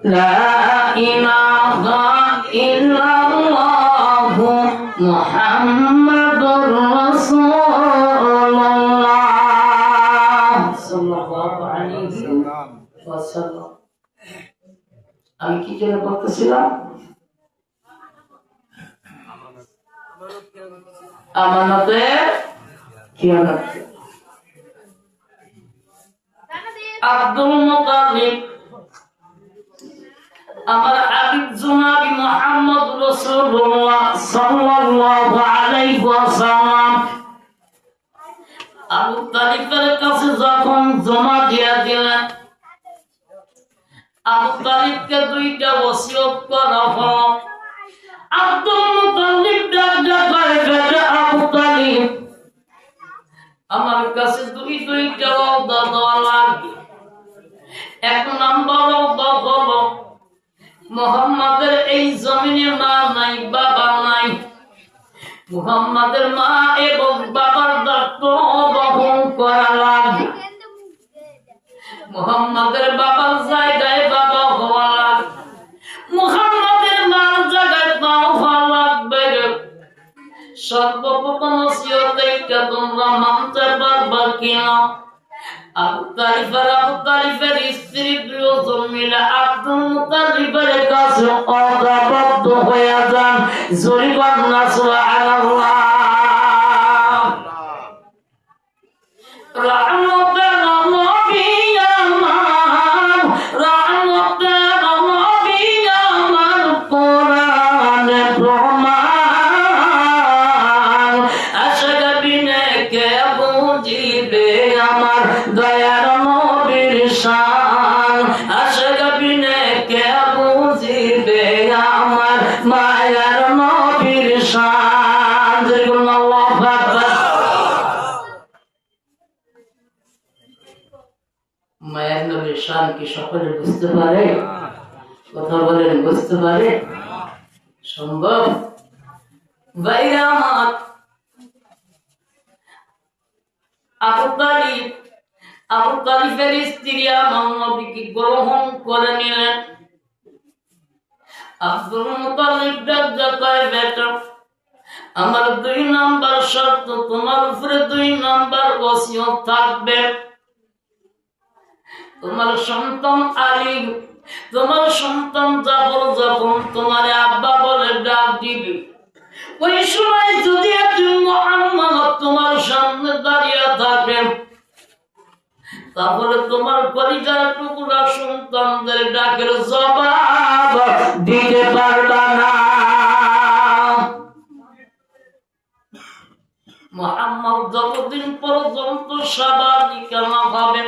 লা ইলাহা ইল্লাল্লাহু মুহাম্মাদুর রাসূলুল্লাহ সাল্লাল্লাহু আলাইহি ওয়াসাল্লাম। আমি কি যেন বলতেছিলাম? আমানতের খিয়ানত। আব্দুল মুতালিব আমার হাবিব জনাবি মুহাম্মদ রাসূলুল্লাহ সাল্লাল্লাহু আলাইহি ওয়াসাল্লাম আবু তালিবের কাছে যখন জমা দিয়া দিলেন, আবু তালিবকে দুইটা ওসিয়ত করা হলো। আব্দুল মুতালিব ডাকা আবু তালিব, আমার কাছে দুইটা ওয়াদা দেওয়া লাগবে। এক নম্বর ওয়াদা হলো মুহাম্মাদের এই জমিনে মা নাই, বাবা নাই। মুহাম্মাদের মা এবং বাবার দায়িত্ব বহন করা লাগবে। মুহাম্মাদের বাবার জায়গায় বাবা হওয়া লাগবে, মুহাম্মাদের মার জায়গায় মা হওয়া লাগবে। সর্বপ্রথম ওসিয়তটা তোমরা মানতে পারবা কিনা? আবু তালিবের স্ত্রী দুজন মিলে আব্দুল মুতালিবের কাছে অদাবদ্ধ হয়ে যান। জরিবান না সুবহানাল্লাহ। রহমতের নবী আমার, রহমতের নবী আমার, কোরআনে প্রমাণ। আশিক বিনে কে বুঝিবে আমার দয়ার নবীর শান। আশিক বিনে কে বুঝিবে আমার মায়ার নবীর শান। আল্লাহু আকবার। মায়ের নবীর শান কি সকলে বুঝতে পারে? কথা বলেন, বুঝতে পারে? সম্ভব? ভাইরা আমার, আবু তালিবের স্ত্রী আমার নবীকে গ্রহণ করে নিলেন। আব্দুল মুতালিব কয়, বেটা আমার 2 নাম্বার শর্ত, তোমার উপরে 2 নাম্বার ওসিয়ত থাকবে। তোমার সন্তান আলী, তোমার সন্তান জাফর যখন তোমার আব্বা বলে ডাক দিবে, ওই সময় যদি একজন মুহাম্মদ তোমার সামনে দাঁড়িয়ে থাকে, তাহলে তোমার পরিবার টুকরা সন্তানদের ডাকের জবাব দিতে পারবা না। মুহাম্মদ যতদিন পর্যন্ত স্বাভাবিক না হবে,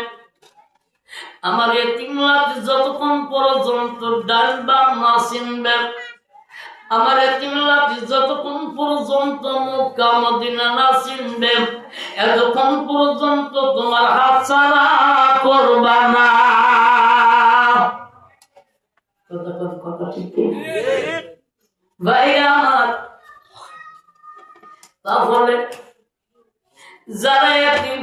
আমার এতিম লাতি যতক্ষণ পর্যন্ত ডান বাম না চিনবে, আমার এতিম লাতি যতক্ষণ পর্যন্ত মক্কা মদিনা না চিনবে, এতক্ষণ পর্যন্ত তোমার হাত ছাড়া করবা না। কথা ঠিক ভাইরা আমার। তাহলে যারা এতিম,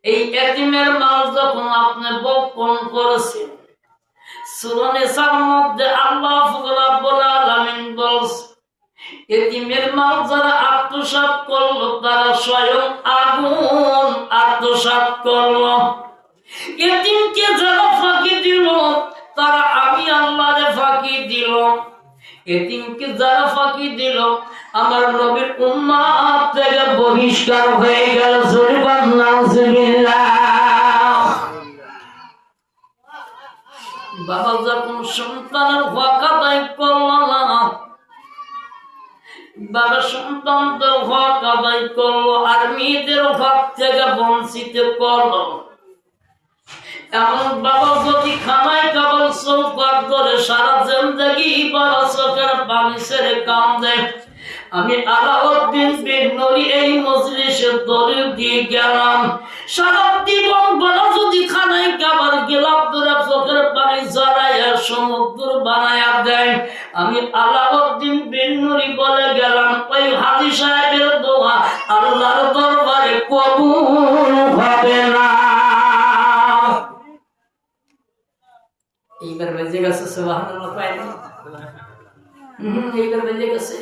এই এতিমের মাল যখন আপনি বপন করেছেন, সূরা নিসার মধ্যে আল্লাহ রাব্বুল আলামিন বলছে, এতিমের মাল যারা আত্মসাৎ করলো তারা স্বয়ং আগুন আত্মসাৎ করলো। এতিমকে যারা ফাঁকি দিল তারা আমি আল্লাহরে ফাঁকি দিল। এতিমকে যারা ফাঁকি দিল আমার নবীর উম্মাত থেকে বহিষ্কার হয়ে গেল। জুরবান নাউজুবিল্লাহ। বাবা যখন সন্তানের হক আদায় করল না, বাবা সন্তানদের হক আদায় করলো আর মেয়েদের হক থেকে বঞ্চিত করলো। এমন বাবা যদি খানায় কেবল চৌকার ধরে সারা জিন্দেগি বড় চোখের পানি ছেড়ে কান্দে, আমি আলাউদ্দিন বিন নুরি এই মজলিসের দলিল দিয়ে গেলাম, সারা জীবন বড় যদি খানায় কেবল গেলাপ ধরে চোখের পানি জড়াইয়া সমুদ্র বানায়া দেয়, আমি আলাউদ্দিন বিন নুরি বলে গেলাম ওই হাজী সাহেবের দোয়া আল্লাহর দরবারে কবুল হবে না। এই এইবার বেজে গেছে সুবহানাল্লাহ পায় না এইবার বেজে গেছে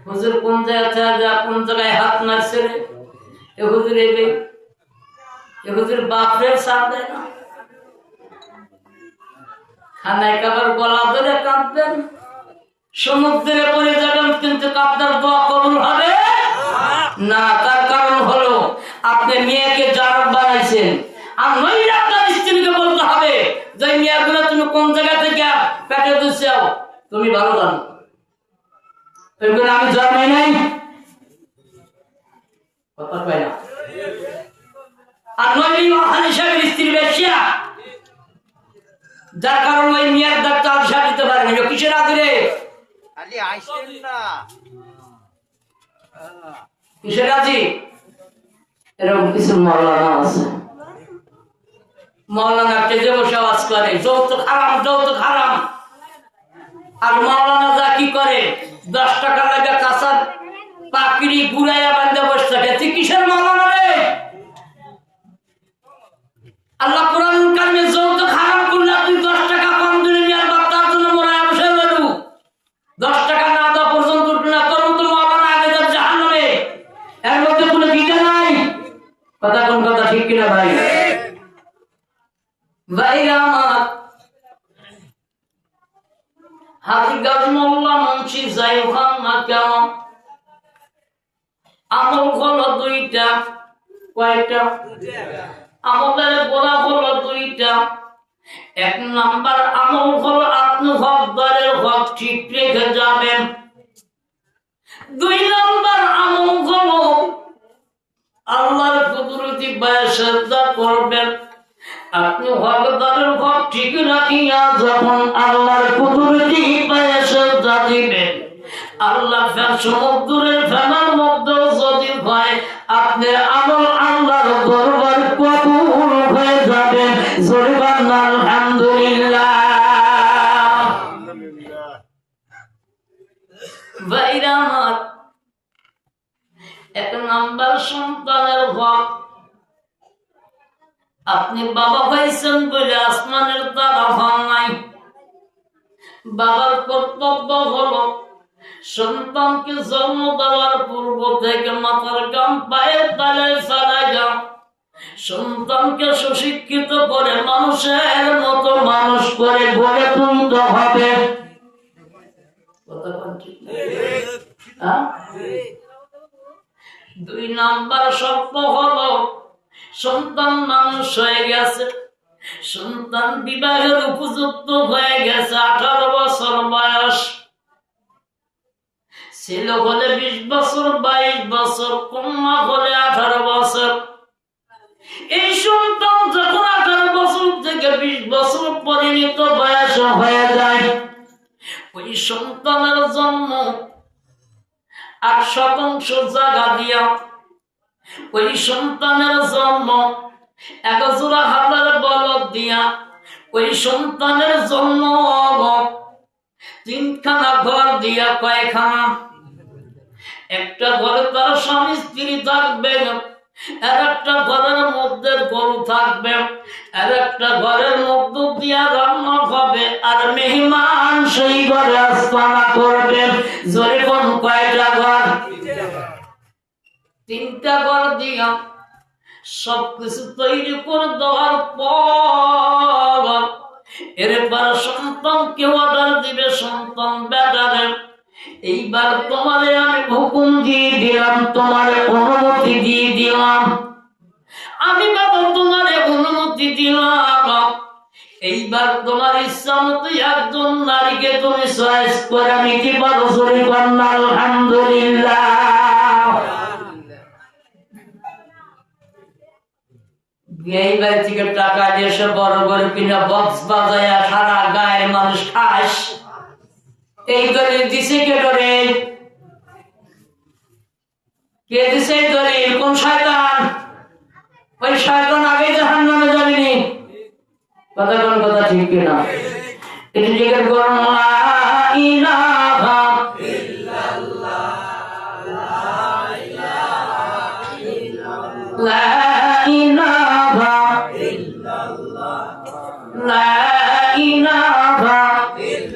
হুজুর কোন জায়গায় হাত মারছে রে এ হুজুর এ হুজুর বাপরে সাথ দেয় না খানায় কাবার গলা ধরে কাঁদবেন সমুদ্রে পড়ে যাবেন কিন্তু আপনার দোয়া কবুল হবে না তার কারণ হলো আপনি মেয়েকে জারব বানাইছেন আর নইলে আপনার স্ত্রীকে বলতে হবে যে মেয়েগুলো তুমি কোন জায়গা থেকে পেটে দিচ্ছাও তুমি ভালো জানো এগুলো আমি জন্মাই নাই কথা কয় না আর নইলে ওখানে সাহেবের স্ত্রী বেশিয়া যার কারণে ওই মেয়ের ডাক্তার আলসা দিতে পারে না কিসের আদরে কিসের আজি এরকম কিছু মৌলানা আছে মৌলানা টেজে বসে আওয়াজ করে যৌতুক হারাম আর মৌলানা যা কি করে 10 টাকা লাগে কাঁচার পাকড়ি গুড়াইয়া বান্ধে বসে থাকে তুই কিসের মৌলানা রে আল্লাহ কোরআন কারিমে যৌতুক হারাম করলে আপনি 10 টাকা কম দিলে নিয়ার বাপ তার জন্য মোরায়া বসে গেলু 10 টাকা না দেওয়া পর্যন্ত না করুন তো মৌলানা আগে যাবে জাহান্নামে এর মধ্যে কোনো দ্বিধা নাই কথা কোন কথা ঠিক কিনা ভাই ভাইরা আমার হাজি গাজী মোল্লা মুন্সি যাই ওখান না কেন আমল হলো 2টা কয়টা আমলের গোড়া হলো 2টা 1 নাম্বার আমল হলো আপনি হকদারের হক ঠিক রেখে যাবেন 2 নাম্বার আমল হলো আল্লাহর কুদরতি বায়াসদা করবেন আপনি হকদারের হক ঠিক রাখিয়া যখন আল্লাহর কুদরতি বায়াসদা দিবেন আল্লাহ সমুদ্রের ফেনার মধ্যে যদি হয় আপনি আমল আল্লাহর দরবার কবুল হয়ে যাবে জোরবান আলহামদুলিল্লাহ ভাইরা আমার 1 নাম্বার সন্তানের হক আপনি বাবা হয়েছেন বলে আসমানের তারা হন নাই বাবার কর্তব্য হলো সন্তানকে জন্ম দেওয়ার পূর্ব থেকে মাথার গাম পায়ের তলায় ফেলাইয়া সন্তানকে সুশিক্ষিত করে মানুষের মতো মানুষ করে গড়ে তুলতে হবে 2 নাম্বার শর্ত হলো সন্তান মানুষ হয়ে গেছে সন্তান বিবাহের উপযুক্ত হয়ে গেছে 18 বছর বয়স ছেলে হলে 20 বছর 22 বছর কন্যা হলে 18 বছর এই সন্তান যখন 18 বছর থেকে 20 বছর পরিণত বয়স হয়ে যায় ওই সন্তানের জন্ম 8% জায়গা দিয়া ওই সন্তানের জন্ম 1 জোড়া হাতের বলদ দিয়া ওই সন্তানের জন্ম 3খানা ঘর দিয়া কয়খানা একটা ঘরে তার স্বামী স্ত্রী থাকবে আর একটা ঘরের মধ্যে গরু থাকবে আর একটা ঘরের মধ্যে দিয়া রান্না হবে আর মেহমান সেই ঘরে আস্তানা করবে জোরে কোন কয়টা ঘর 3টা ঘর দিয়া সবকিছু তৈরি করে দেওয়ার পর এরপর সন্তানকে অর্ডার দিবে সন্তান বেটারে এইবার তোমারে আমি হুকুম দিয়ে দিলাম তোমারে অনুমতি দিয়ে দিলাম আমি বাবা তোমারে অনুমতি দিলাম এইবার তোমার ইচ্ছা মতো একজন নারীকে তুমি চয়েস করে নিতে পারো জোরে বলেন আলহামদুলিল্লাহ এই বাড়ি থেকে টাকা দিয়ে সে বড় বড় কিনা বক্স বাজায় সারা গায়ের মানুষ খাস এই দলিল দিছে কে ধরে কে দিছে দলিল কোন শয়তান ওই শয়তান আগে জাহান্নামে যাবেনি কথা কোন কথা ঠিক কিনা এটা জিকির করুন লা ইলাহা ইল্লাল্লাহ লা ইলাহা